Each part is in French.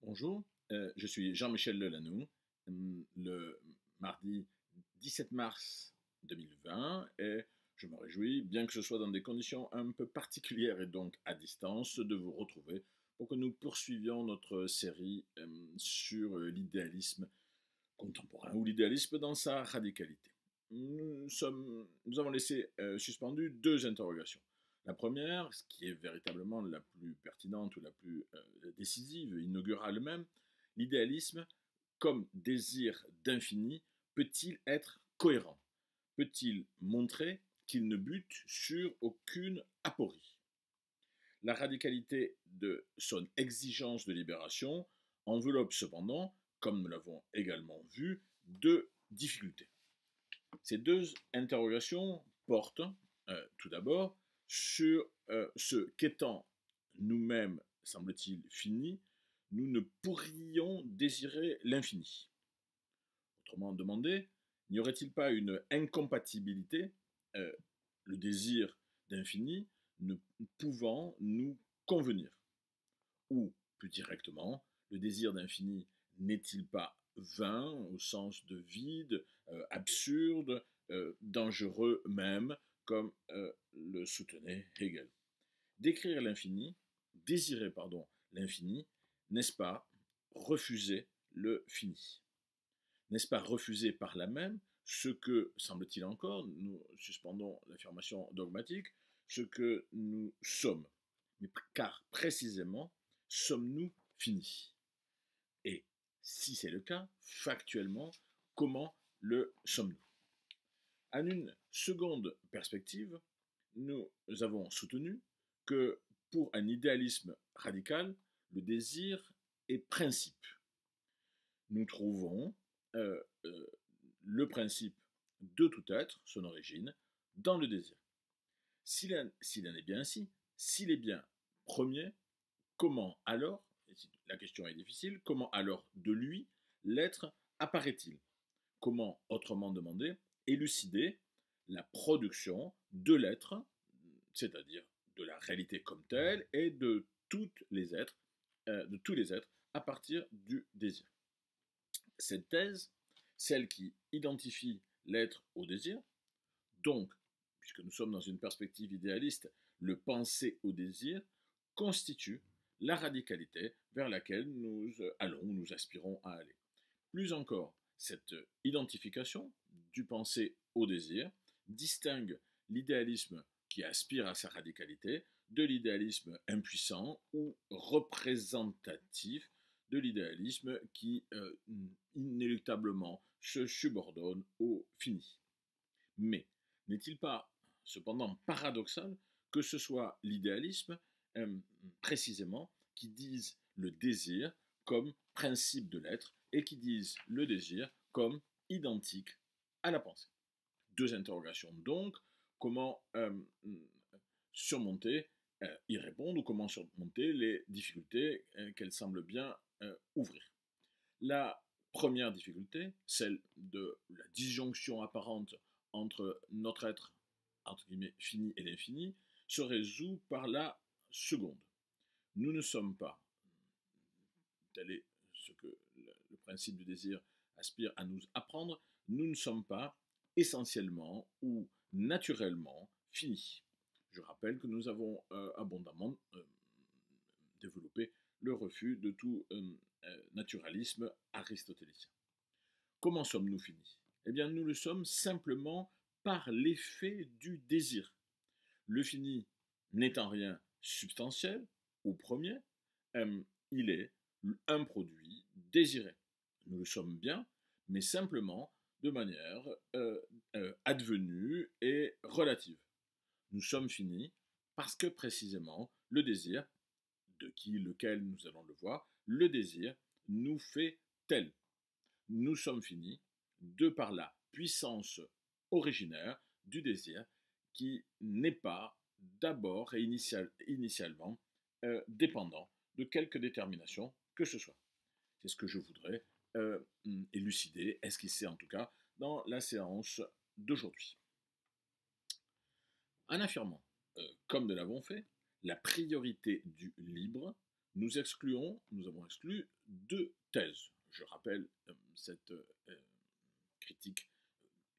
Bonjour, je suis Jean-Michel Lelanou, le mardi 17 mars 2020 et je me réjouis, bien que ce soit dans des conditions un peu particulières et donc à distance, de vous retrouver pour que nous poursuivions notre série sur l'idéalisme contemporain ou l'idéalisme dans sa radicalité. Nous avons laissé suspendues deux interrogations. La première, ce qui est véritablement la plus pertinente ou la plus décisive, inaugurale même, l'idéalisme comme désir d'infini peut-il être cohérent? Peut-il montrer qu'il ne bute sur aucune aporie? La radicalité de son exigence de libération enveloppe cependant, comme nous l'avons également vu, deux difficultés. Ces deux interrogations portent, tout d'abord, sur ce qu'étant nous-mêmes, semble-t-il, finis, nous ne pourrions désirer l'infini. Autrement demandé, n'y aurait-il pas une incompatibilité, le désir d'infini ne pouvant nous convenir? Ou, plus directement, le désir d'infini n'est-il pas vain, au sens de vide, absurde, dangereux même, comme le soutenait Hegel? Décrire l'infini, désirer, pardon, l'infini, n'est-ce pas refuser le fini? N'est-ce pas refuser par là même ce que, semble-t-il encore, nous suspendons l'affirmation dogmatique, ce que nous sommes? Mais car précisément, sommes-nous finis? Et si c'est le cas, factuellement, comment le sommes-nous? En une seconde perspective, nous avons soutenu que pour un idéalisme radical, le désir est principe. Nous trouvons le principe de tout être, son origine, dans le désir. S'il en est bien ainsi, s'il est bien premier, comment alors, la question est difficile, comment alors de lui l'être apparaît-il? Comment, autrement demandé, élucider la production de l'être, c'est-à-dire de la réalité comme telle et de tous les êtres à partir du désir? Cette thèse, celle qui identifie l'être au désir, donc, puisque nous sommes dans une perspective idéaliste, le penser au désir, constitue la radicalité vers laquelle nous allons, nous aspirons à aller. Plus encore, cette identification du penser au désir distingue l'idéalisme qui aspire à sa radicalité de l'idéalisme impuissant ou représentatif de l'idéalisme qui inéluctablement se subordonne au fini. Mais n'est-il pas cependant paradoxal que ce soit l'idéalisme précisément qui dise le désir comme principe de l'être et qui dise le désir comme identique à la pensée? Deux interrogations donc, comment surmonter, y répondre, ou comment surmonter les difficultés qu'elle semble bien ouvrir. La première difficulté, celle de la disjonction apparente entre notre être, entre guillemets, fini et l'infini, se résout par la seconde. Nous ne sommes pas, tel est ce que le principe du désir aspire à nous apprendre, nous ne sommes pas essentiellement ou naturellement finis. Je rappelle que nous avons abondamment développé le refus de tout naturalisme aristotélicien. Comment sommes-nous finis? Eh bien, nous le sommes simplement par l'effet du désir. Le fini n'étant rien substantiel ou premier, il est un produit désiré. Nous le sommes bien, mais simplement de manière advenue et relative. Nous sommes finis parce que précisément le désir, lequel nous allons le voir, le désir nous fait tel. Nous sommes finis de par la puissance originaire du désir qui n'est pas d'abord et initialement dépendant de quelque détermination que ce soit. C'est ce que je voudrais élucider, esquisser en tout cas, dans la séance d'aujourd'hui. En affirmant, comme nous l'avons fait, la priorité du libre, nous avons exclu deux thèses. Je rappelle cette critique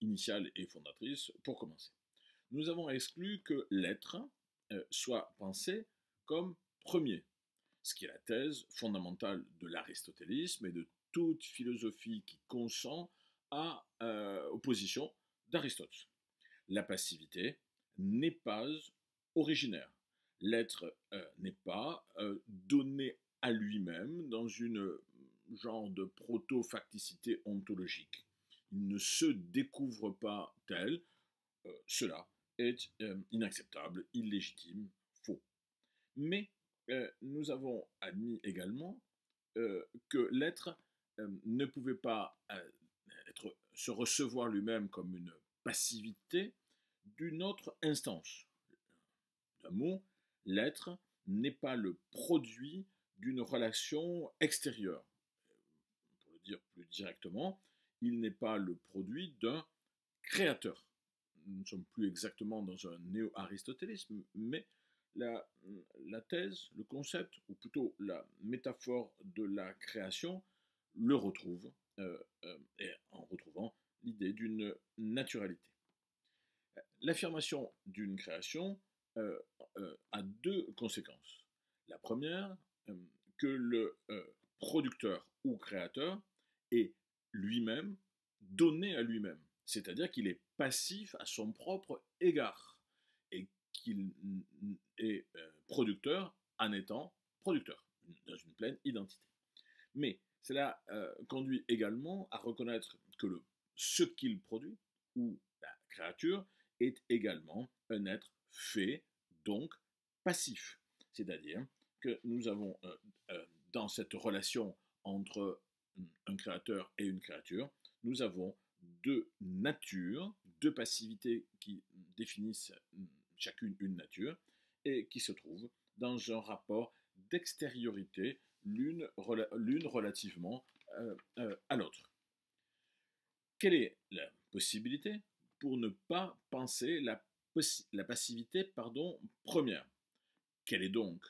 initiale et fondatrice pour commencer. Nous avons exclu que l'être soit pensé comme premier, ce qui est la thèse fondamentale de l'aristotélisme et de toute philosophie qui consent aux positions d'Aristote. La passivité n'est pas originaire. L'être n'est pas donné à lui-même dans une genre de proto-facticité ontologique. Il ne se découvre pas tel. Cela est inacceptable, illégitime, faux. Mais nous avons admis également que l'être ne pouvait pas se recevoir lui-même comme une passivité d'une autre instance. D'un mot, l'être n'est pas le produit d'une relation extérieure. Pour le dire plus directement, il n'est pas le produit d'un créateur. Nous ne sommes plus exactement dans un néo-aristotélisme, mais la thèse, le concept, ou plutôt la métaphore de la création, le retrouve, et en retrouvant l'idée d'une naturalité. L'affirmation d'une création a deux conséquences. La première, que le producteur ou créateur est lui-même donné à lui-même, c'est-à-dire qu'il est passif à son propre égard et qu'il est producteur en étant producteur, dans une pleine identité. Mais cela conduit également à reconnaître que ce qu'il produit, ou la créature, est également un être fait, donc passif. C'est-à-dire que nous avons dans cette relation entre un créateur et une créature, nous avons deux natures, deux passivités qui définissent chacune une nature et qui se trouvent dans un rapport d'extériorité, l'une relativement à l'autre. Quelle est la possibilité pour ne pas penser la passivité première? Quel est donc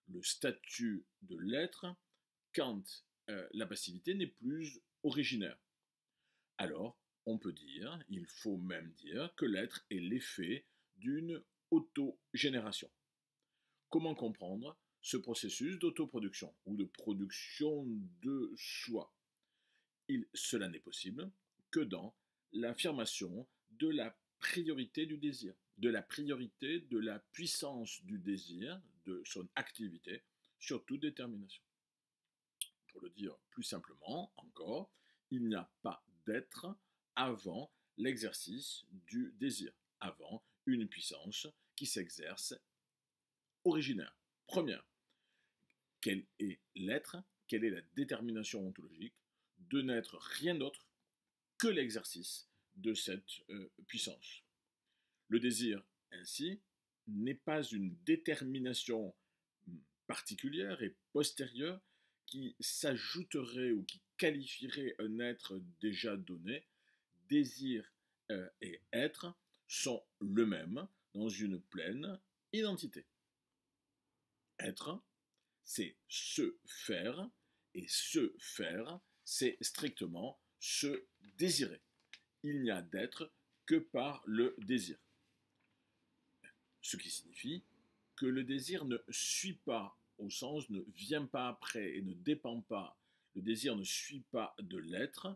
le statut de l'être quand la passivité n'est plus originaire? Alors, on peut dire, il faut même dire, que l'être est l'effet d'une autogénération. Comment comprendre ce processus d'autoproduction ou de production de soi? Cela n'est possible que dans l'affirmation de la priorité du désir, de la priorité de la puissance du désir, de son activité sur toute détermination. Pour le dire plus simplement encore, il n'y a pas d'être avant l'exercice du désir, avant une puissance qui s'exerce originaire, première. Quel est l'être? Quelle est la détermination ontologique? De n'être rien d'autre que l'exercice de cette puissance. Le désir, ainsi, n'est pas une détermination particulière et postérieure qui s'ajouterait ou qui qualifierait un être déjà donné. Désir et être sont le même dans une pleine identité. Être, c'est se faire, et se faire, c'est strictement se désirer. Il n'y a d'être que par le désir. Ce qui signifie que le désir ne suit pas, au sens ne vient pas après et ne dépend pas, le désir ne suit pas de l'être,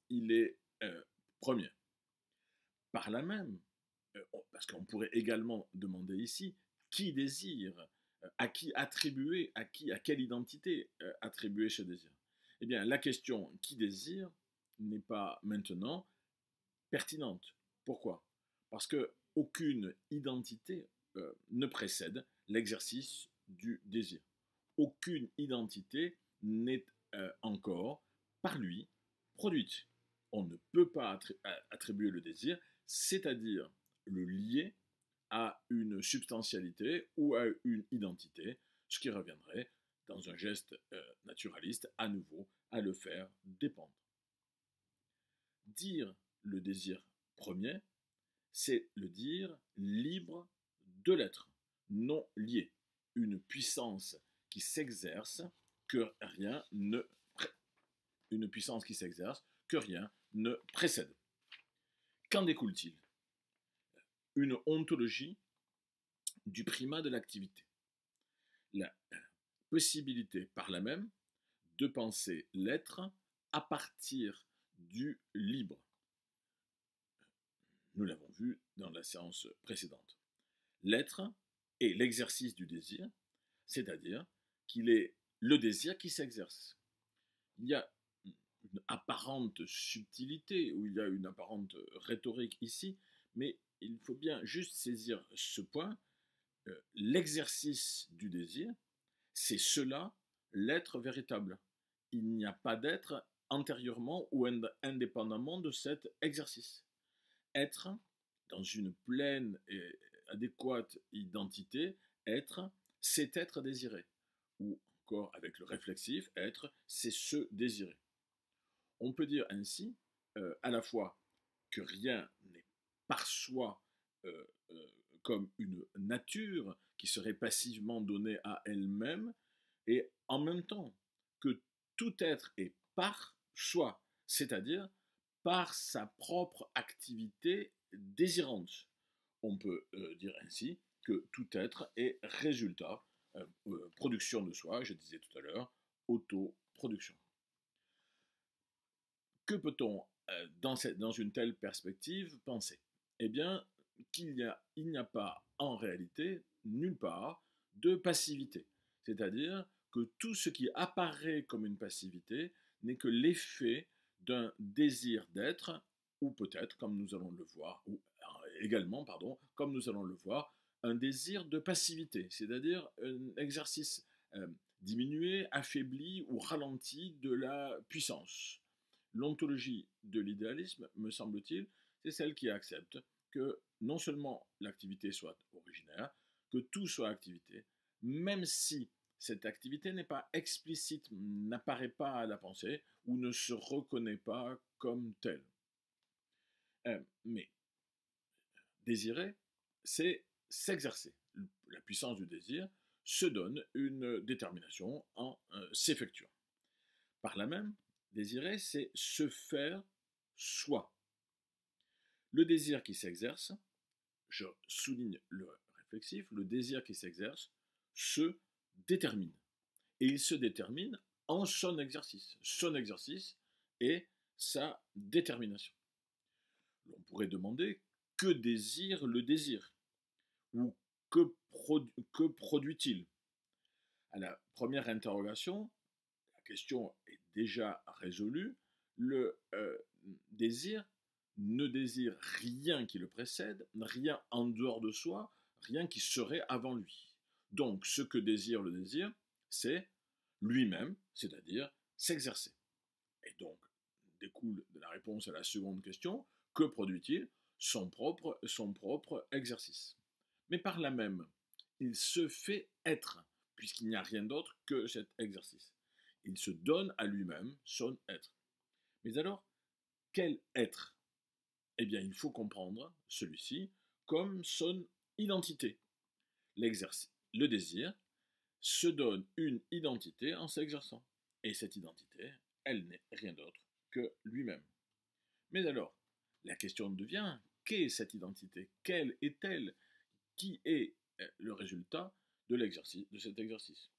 il est premier. Par là même, parce qu'on pourrait également demander ici, qui désire, à qui attribuer, à quelle identité attribuer ce désir? Eh bien, la question qui désire n'est pas maintenant pertinente. Pourquoi? Parce qu'aucune identité ne précède l'exercice du désir. Aucune identité n'est encore par lui produite. On ne peut pas attribuer le désir, c'est-à-dire le lier à une substantialité ou à une identité, ce qui reviendrait, dans un geste naturaliste, à nouveau, à le faire dépendre. Dire le désir premier, c'est le dire libre de l'être, non lié. Une puissance qui s'exerce que rien ne une puissance qui s'exerce que rien ne précède. Qu'en découle-t-il? Une ontologie du primat de l'activité. La possibilité par là même de penser l'être à partir du libre. Nous l'avons vu dans la séance précédente. L'être est l'exercice du désir, c'est-à-dire qu'il est le désir qui s'exerce. Il y a une apparente subtilité, ou il y a une apparente rhétorique ici, mais il faut bien juste saisir ce point. L'exercice du désir, c'est cela, l'être véritable. Il n'y a pas d'être antérieurement ou indépendamment de cet exercice. Être, dans une pleine et adéquate identité, être, c'est être désiré. Ou encore avec le réflexif, être, c'est se désirer. On peut dire ainsi, à la fois que rien n'est par soi comme une nature qui serait passivement donnée à elle-même, et en même temps que tout être est par soi, c'est-à-dire par sa propre activité désirante. On peut dire ainsi que tout être est résultat, production de soi, je disais tout à l'heure, autoproduction. Que peut-on, dans une telle perspective, penser? Eh bien, il n'y a pas en réalité, nulle part, de passivité. C'est-à-dire que tout ce qui apparaît comme une passivité n'est que l'effet d'un désir d'être, ou peut-être, comme nous allons le voir, ou également, pardon, comme nous allons le voir, un désir de passivité, c'est-à-dire un exercice diminué, affaibli ou ralenti de la puissance. L'ontologie de l'idéalisme, me semble-t-il, c'est celle qui accepte que non seulement l'activité soit originaire, que tout soit activité, même si cette activité n'est pas explicite, n'apparaît pas à la pensée ou ne se reconnaît pas comme telle. Mais désirer, c'est s'exercer. La puissance du désir se donne une détermination en s'effectuant. Par là même, désirer, c'est se faire soi. Le désir qui s'exerce, je souligne le réflexif, le désir qui s'exerce se détermine. Et il se détermine en son exercice. Son exercice est sa détermination. On pourrait demander que désire le désir? Ou que produit-il? À la première interrogation, la question est déjà résolue. Le désir ne désire rien qui le précède, rien en dehors de soi, rien qui serait avant lui. Donc, ce que désire le désir, c'est lui-même, c'est-à-dire s'exercer. Et donc, découle de la réponse à la seconde question, que produit-il? Son propre exercice. Mais par là même, il se fait être, puisqu'il n'y a rien d'autre que cet exercice. Il se donne à lui-même son être. Mais alors, quel être? Eh bien, il faut comprendre celui-ci comme son identité. Le désir se donne une identité en s'exerçant. Et cette identité, elle n'est rien d'autre que lui-même. Mais alors, la question devient, qu'est cette identité? Quelle est-elle? Qui est le résultat de l'exercice, de cet exercice?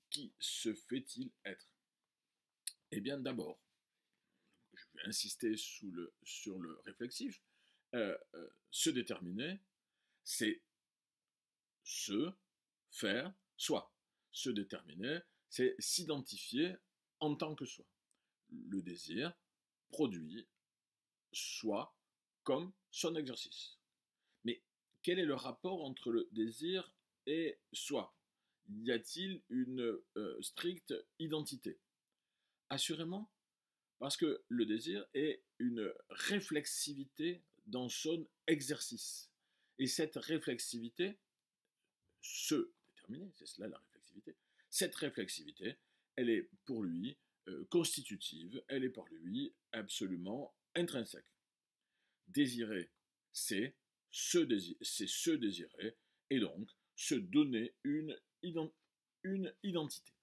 Qui se fait-il être? Eh bien, d'abord, je vais insister sur le réflexif, se déterminer, c'est se faire soi. Se déterminer, c'est s'identifier en tant que soi. Le désir produit soi comme son exercice. Mais quel est le rapport entre le désir et soi? Y a-t-il une stricte identité? Assurément, parce que le désir est une réflexivité dans son exercice. Et cette réflexivité, se déterminer, c'est cela la réflexivité, cette réflexivité, elle est pour lui constitutive, elle est pour lui absolument intrinsèque. Désirer, c'est se désirer, et donc se donner une identité. une identité.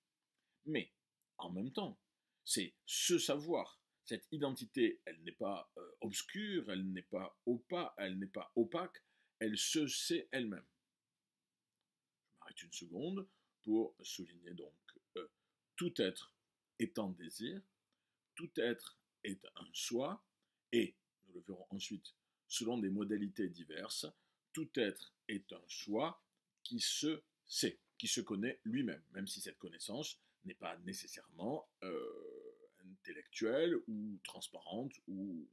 Mais en même temps, c'est ce savoir. Cette identité, elle n'est pas obscure, elle n'est pas opaque, elle se sait elle-même. Je m'arrête une seconde pour souligner donc tout être est en désir, tout être est un soi, et, nous le verrons ensuite, selon des modalités diverses, tout être est un soi qui se sait, qui se connaît lui-même, même si cette connaissance n'est pas nécessairement intellectuelle ou transparente ou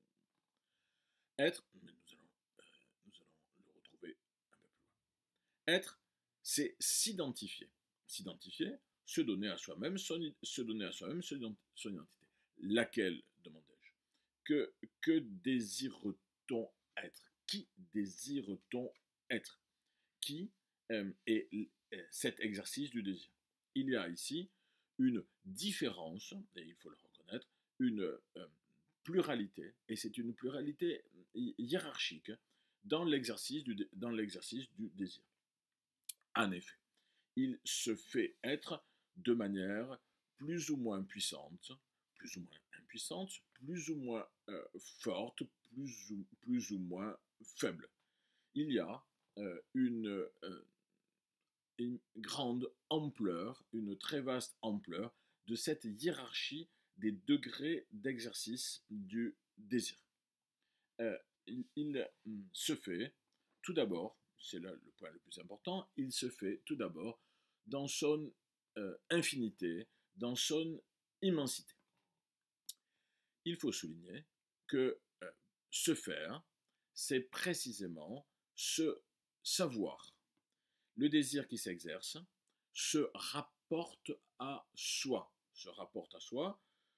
être, mais nous allons le retrouver un peu plus loin. Être, c'est s'identifier. S'identifier, se donner à soi-même son identité. Laquelle, demandai-je? Que désire-t-on être? Qui désire-t-on être? Qui est cet exercice du désir? Il y a ici une différence, et il faut le reconnaître, une pluralité, et c'est une pluralité hiérarchique dans l'exercice du désir. En effet, il se fait être de manière plus ou moins puissante, plus ou moins impuissante, plus ou moins forte, plus ou moins faible. Il y a une grande ampleur, une très vaste ampleur de cette hiérarchie des degrés d'exercice du désir. Il se fait tout d'abord, c'est là le point le plus important, il se fait tout d'abord dans son infinité, dans son immensité. Il faut souligner que se faire, c'est précisément se savoir. Le désir qui s'exerce se rapporte à soi,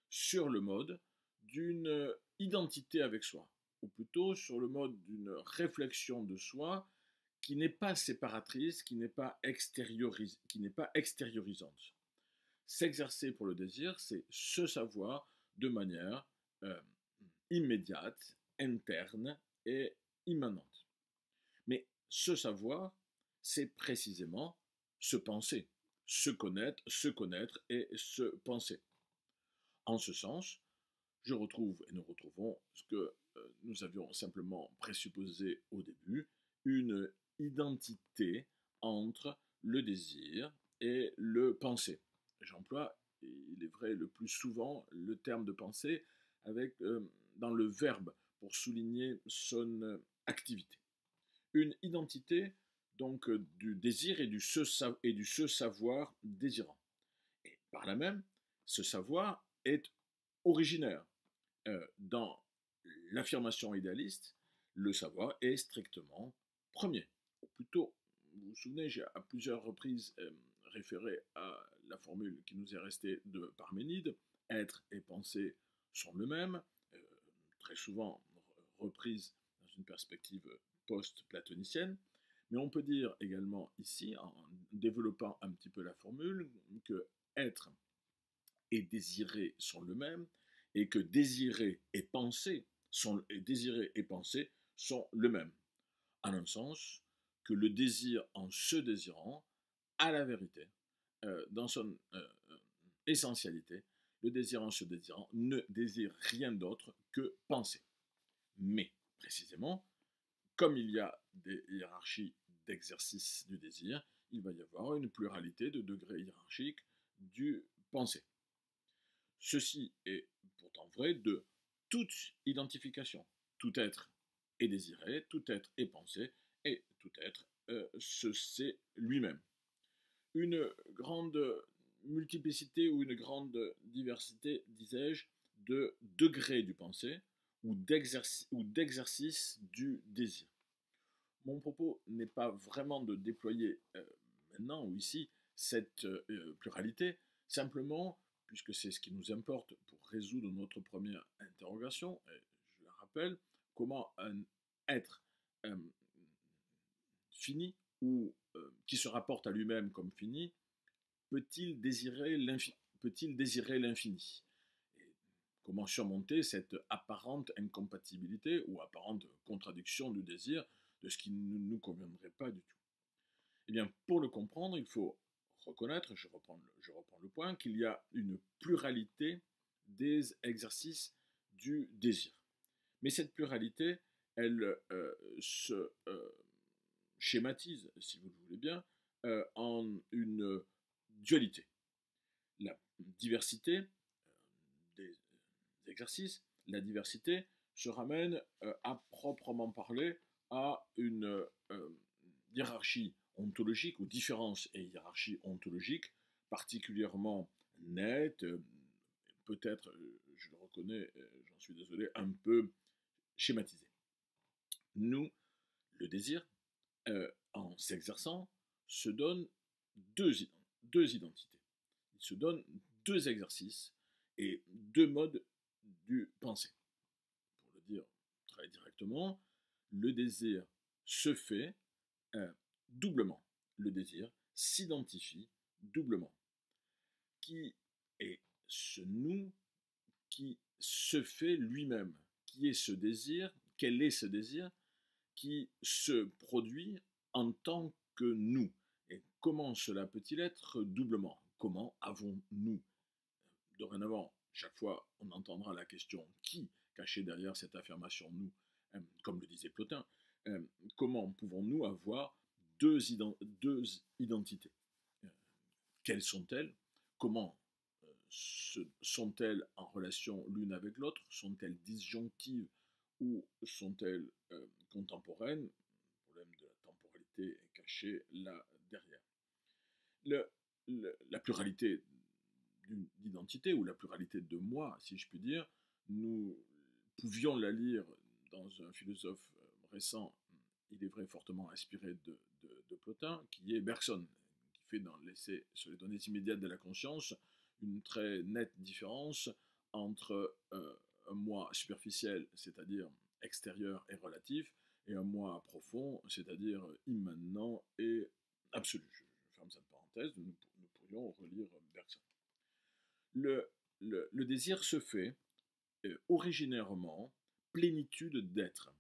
sur le mode d'une identité avec soi, ou plutôt sur le mode d'une réflexion de soi qui n'est pas séparatrice, qui n'est pas extériorisante. S'exercer pour le désir, c'est se savoir de manière immédiate, interne et immanente. Mais ce savoir, c'est précisément se penser, se connaître et se penser. En ce sens, je retrouve et nous retrouvons ce que nous avions simplement présupposé au début, une identité entre le désir et le penser. J'emploie, il est vrai, le plus souvent le terme de penser avec, dans le verbe pour souligner son activité. Une identité donc du désir et du se savoir désirant. Et par là même, ce savoir est originaire. Dans l'affirmation idéaliste, le savoir est strictement premier. Ou plutôt, vous vous souvenez, j'ai à plusieurs reprises référé à la formule qui nous est restée de Parménide, être et penser sont le même, très souvent reprise dans une perspective post-platonicienne, mais on peut dire également ici, en développant un petit peu la formule, que être et désirer sont le même, et que désirer et penser sont le même. En un sens, que le désir en se désirant, à la vérité, dans son essentialité, le désir en se désirant ne désire rien d'autre que penser. Mais, précisément, comme il y a des hiérarchies d'exercice du désir, il va y avoir une pluralité de degrés hiérarchiques du penser. Ceci est pourtant vrai de toute identification. Tout être est désiré, tout être est pensé, et tout être se sait lui-même. Une grande multiplicité ou une grande diversité, disais-je, de degrés du pensée ou d'exercice du désir. Mon propos n'est pas vraiment de déployer maintenant ou ici cette pluralité, simplement, puisque c'est ce qui nous importe pour résoudre notre première interrogation, et je la rappelle, comment un être fini ou qui se rapporte à lui-même comme fini peut-il désirer l'infini? Comment surmonter cette apparente incompatibilité ou apparente contradiction du désir de ce qui ne nous conviendrait pas du tout? Eh bien, pour le comprendre, il faut reconnaître, je reprends le point, qu'il y a une pluralité des exercices du désir. Mais cette pluralité, elle se schématise, si vous le voulez bien, en une dualité. La diversité des exercices, la diversité se ramène à proprement parler à une hiérarchie ontologique ou différence et hiérarchie ontologique particulièrement nette, peut-être, je le reconnais, j'en suis désolé, un peu schématisée. Nous, le désir, en s'exerçant, se donne deux identités. Il se donne deux exercices et deux modes du penser. Pour le dire très directement, le désir se fait doublement. Le désir s'identifie doublement. Qui est ce nous qui se fait lui-même? Qui est ce désir? Quel est ce désir qui se produit en tant que nous? Et comment cela peut-il être doublement? Comment avons-nous? Dorénavant, chaque fois, on entendra la question qui cachée derrière cette affirmation nous, comme le disait Plotin. Comment pouvons-nous avoir deux identités? Quelles sont-elles? Comment sont-elles en relation l'une avec l'autre? Sont-elles disjonctives ou sont-elles contemporaines? Le problème de la temporalité est caché là derrière. La pluralité d'identité ou la pluralité de moi, si je puis dire, nous pouvions la lire dans un philosophe récent, il est vrai fortement inspiré de Plotin, qui est Bergson, qui fait dans l'essai sur les données immédiates de la conscience une très nette différence entre un moi superficiel, c'est-à-dire extérieur et relatif, et un moi profond, c'est-à-dire immanent et absolu. Je ferme cette parenthèse, nous pourrions relire Bergson. Le désir se fait originairement plénitude d'être,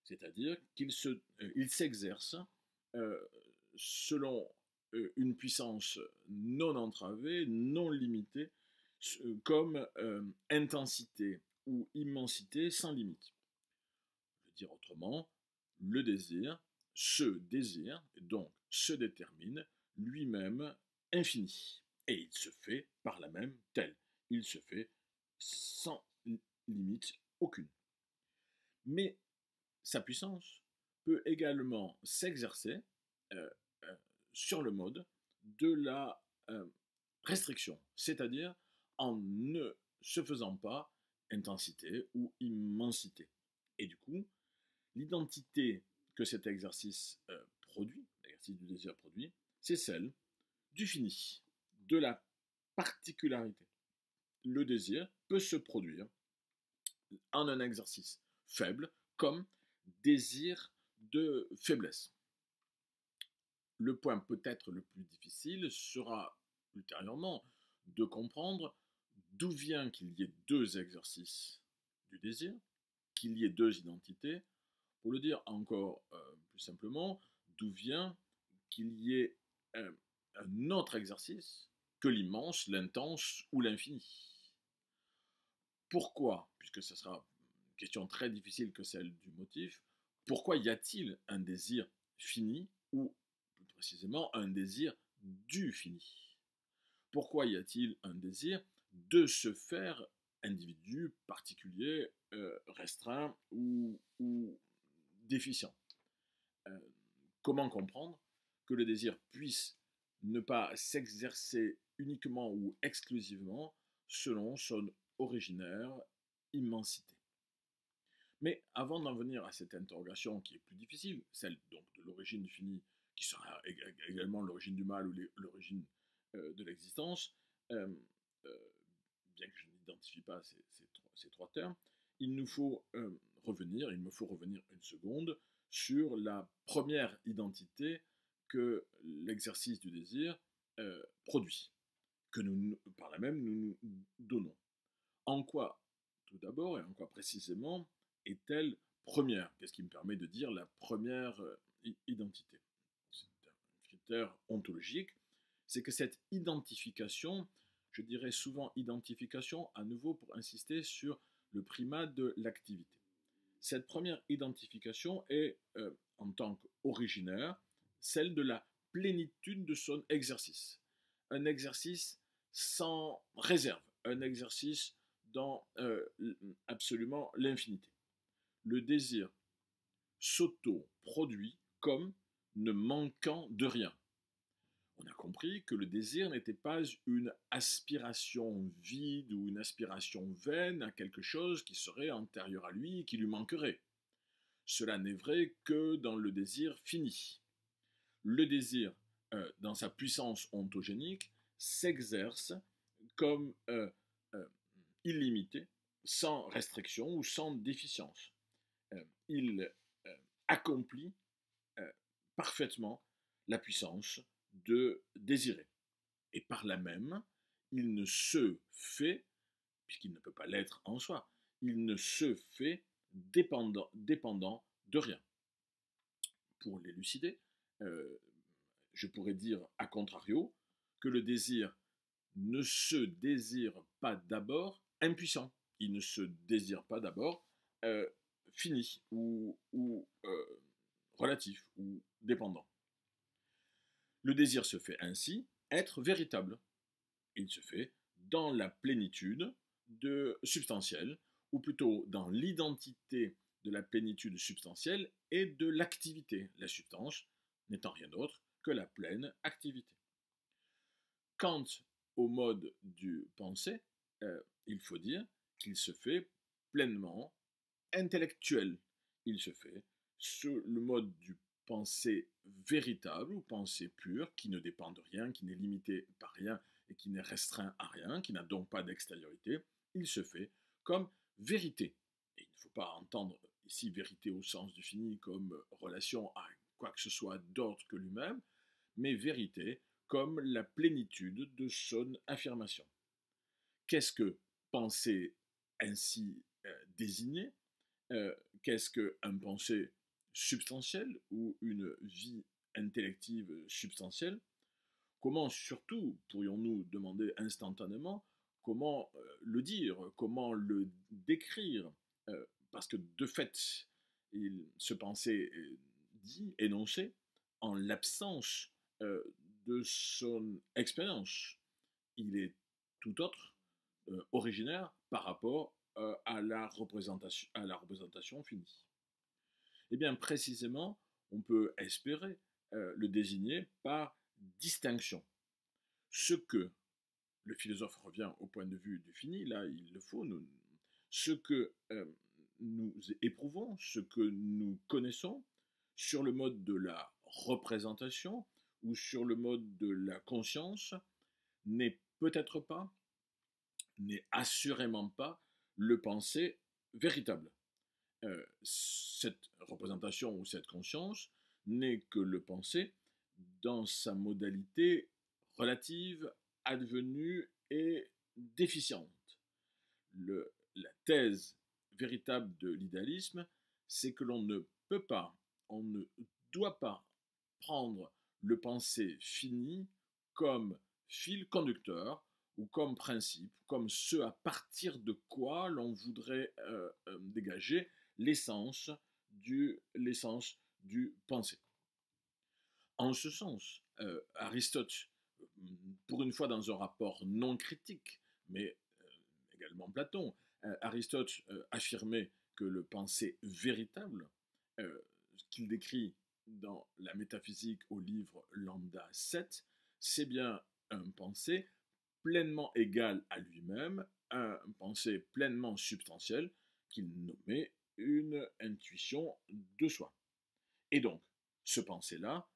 c'est-à-dire qu'il s'exerce selon une puissance non entravée, non limitée, comme intensité ou immensité sans limite. Je veux dire autrement, le désir donc se détermine lui-même infini. Et il se fait par là même tel. Il se fait sans limite aucune. Mais sa puissance peut également s'exercer sur le mode de la restriction, c'est-à-dire en ne se faisant pas intensité ou immensité. Et du coup, l'identité que cet exercice produit, l'exercice du désir produit, c'est celle du fini, de la particularité. Le désir peut se produire en un exercice faible comme désir de faiblesse. Le point peut-être le plus difficile sera ultérieurement de comprendre d'où vient qu'il y ait deux exercices du désir, qu'il y ait deux identités. Pour le dire encore plus simplement, d'où vient qu'il y ait un autre exercice que l'immense, l'intense ou l'infini. Pourquoi, puisque ce sera une question très difficile que celle du motif, pourquoi y a-t-il un désir fini ou plus précisément un désir du fini? Pourquoi y a-t-il un désir de se faire individu particulier, restreint ou déficient? Comment comprendre que le désir puisse ne pas s'exercer uniquement ou exclusivement selon son originaire immensité? Mais avant d'en venir à cette interrogation qui est plus difficile, celle donc de l'origine finie, qui sera également l'origine du mal ou l'origine de l'existence, bien que je n'identifie pas ces trois termes, il me faut revenir une seconde sur la première identité que l'exercice du désir produit, que nous, par là même, nous nous donnons. En quoi, tout d'abord, et en quoi précisément, est-elle première? Qu'est-ce qui me permet de dire la première identité? C'est un critère ontologique, c'est que cette identification, je dirais souvent identification, à nouveau pour insister sur le primat de l'activité. Cette première identification est, en tant qu'originaire, celle de la plénitude de son exercice. Un exercice sans réserve, un exercice dans absolument l'infinité. Le désir s'auto-produit comme ne manquant de rien. On a compris que le désir n'était pas une aspiration vide ou une aspiration vaine à quelque chose qui serait antérieur à lui et qui lui manquerait. Cela n'est vrai que dans le désir fini. Le désir, dans sa puissance ontogénique, s'exerce comme illimité, sans restriction ou sans déficience. Il accomplit parfaitement la puissance de désirer. Et par là même, il ne se fait, puisqu'il ne peut pas l'être en soi, il ne se fait dépendant de rien. Pour l'élucider, je pourrais dire a contrario que le désir ne se désire pas d'abord impuissant. Il ne se désire pas d'abord fini ou relatif ou dépendant. Le désir se fait ainsi être véritable. Il se fait dans la plénitude substantielle, ou plutôt dans l'identité de la plénitude substantielle et de l'activité, la substance n'étant rien d'autre que la pleine activité. Quant au mode du penser, il faut dire qu'il se fait pleinement intellectuel. Il se fait sur le mode du pensée véritable ou pensée pure, qui ne dépend de rien, qui n'est limité par rien et qui n'est restreint à rien, qui n'a donc pas d'extériorité. Il se fait comme vérité. Et il ne faut pas entendre ici vérité au sens du fini comme relation à quoi que ce soit d'autre que lui-même, mais vérité comme la plénitude de son affirmation. Qu'est-ce que penser ainsi désigné? Qu'est-ce qu'un pensée substantiel ou une vie intellective substantielle? Comment surtout pourrions-nous demander instantanément comment le dire, comment le décrire? Parce que de fait, ce pensée dit, énoncé, en l'absence de son expérience. Il est tout autre, originaire par rapport à la représentation finie. Et bien précisément, on peut espérer le désigner par distinction. Ce que le philosophe revient au point de vue du fini, là il le faut, ce que nous éprouvons, ce que nous connaissons, sur le mode de la représentation ou sur le mode de la conscience, n'est peut-être pas, n'est assurément pas le pensée véritable. Cette représentation ou cette conscience n'est que le pensée dans sa modalité relative, advenue et déficiente. La thèse véritable de l'idéalisme, c'est que l'on ne peut pas, on ne doit pas prendre le pensée fini comme fil conducteur ou comme principe, comme ce à partir de quoi l'on voudrait dégager l'essence du pensée. En ce sens, Aristote, pour une fois dans un rapport non critique, mais également Platon, Aristote affirmait que le pensée véritable, qu'il décrit dans la métaphysique au livre Lambda 7, c'est bien un pensée pleinement égal à lui-même, un pensée pleinement substantiel qu'il nommait une intuition de soi. Et donc, ce pensée-là,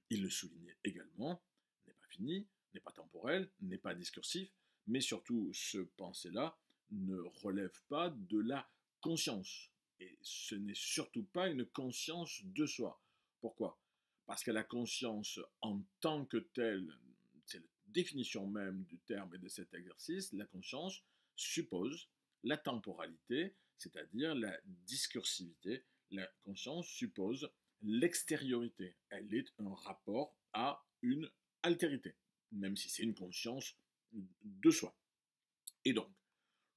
il le soulignait également, n'est pas fini, n'est pas temporel, n'est pas discursif, mais surtout ce pensée-là ne relève pas de la conscience. Et ce n'est surtout pas une conscience de soi. Pourquoi? Parce que la conscience en tant que telle, c'est la définition même du terme et de cet exercice, la conscience suppose la temporalité, c'est-à-dire la discursivité. La conscience suppose l'extériorité. Elle est un rapport à une altérité. même si c'est une conscience de soi. Et donc,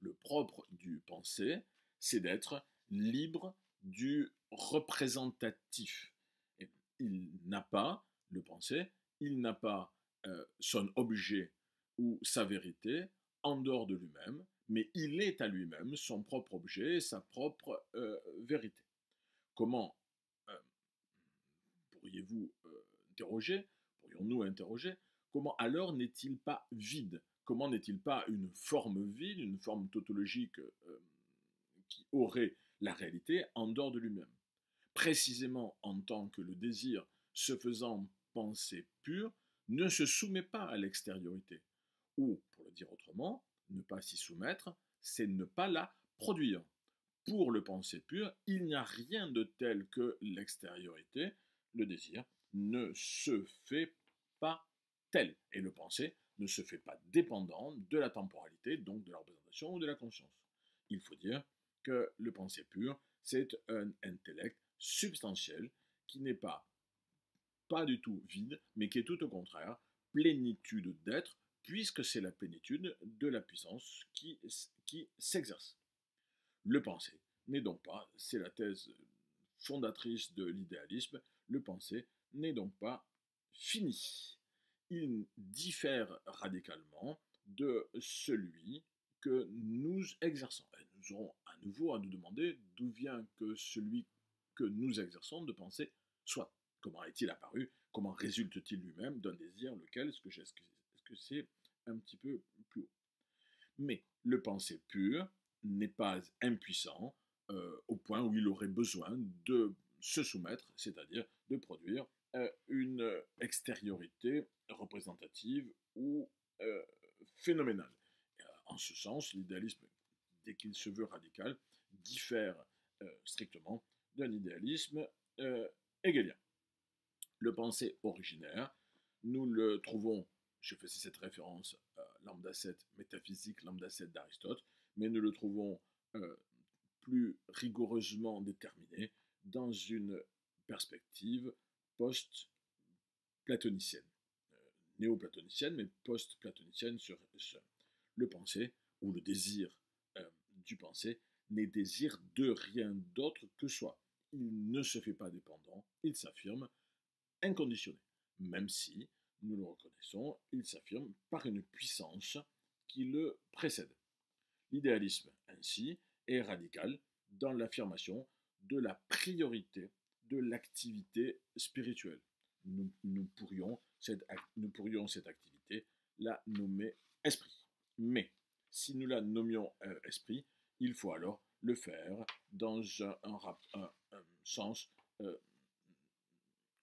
le propre du penser, c'est d'être libre du représentatif. Et il n'a pas, le penser, il n'a pas son objet ou sa vérité en dehors de lui-même, mais il est à lui-même son propre objet et sa propre vérité. Comment euh, pourriez-vous interroger, pourrions-nous interroger, comment alors n'est-il pas vide? Comment n'est-il pas une forme vide, une forme tautologique qui aurait la réalité en dehors de lui-même? Précisément en tant que le désir, se faisant pensée pure, ne se soumet pas à l'extériorité. Ou, pour le dire autrement, ne pas s'y soumettre, c'est ne pas la produire. Pour le pensée pur, il n'y a rien de tel que l'extériorité, le désir, ne se fait pas tel. Et le pensée ne se fait pas dépendant de la temporalité, donc de la représentation ou de la conscience. Il faut dire que le pensée pur, c'est un intellect substantiel qui n'est pas du tout vide, mais qui est tout au contraire plénitude d'être, puisque c'est la plénitude de la puissance qui s'exerce. Le penser n'est donc pas, c'est la thèse fondatrice de l'idéalisme, le penser n'est donc pas fini. Il diffère radicalement de celui que nous exerçons. Et nous aurons à nouveau à nous demander d'où vient que celui que nous exerçons de penser soit. Comment est-il apparu? Comment résulte-t-il lui-même d'un désir? Lequel? Est-ce que c'est un petit peu plus haut? Mais le penser pur n'est pas impuissant au point où il aurait besoin de se soumettre, c'est-à-dire de produire une extériorité représentative ou phénoménale. En ce sens, l'idéalisme, dès qu'il se veut radical, diffère strictement d'un idéalisme hegelien. Le penser originaire, nous le trouvons, je faisais cette référence à lambda 7 métaphysique, lambda 7 d'Aristote, mais nous le trouvons plus rigoureusement déterminé dans une perspective post-platonicienne, néo-platonicienne, mais post-platonicienne sur le penser ou le désir du penser n'est désir de rien d'autre que soi. Il ne se fait pas dépendant, il s'affirme inconditionné, même si, nous le reconnaissons, il s'affirme par une puissance qui le précède. L'idéalisme, ainsi, est radical dans l'affirmation de la priorité de l'activité spirituelle. Nous pourrions cette activité la nommer esprit. Mais si nous la nommions esprit, il faut alors le faire dans un sens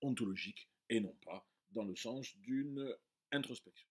ontologique et non pas dans le sens d'une introspection.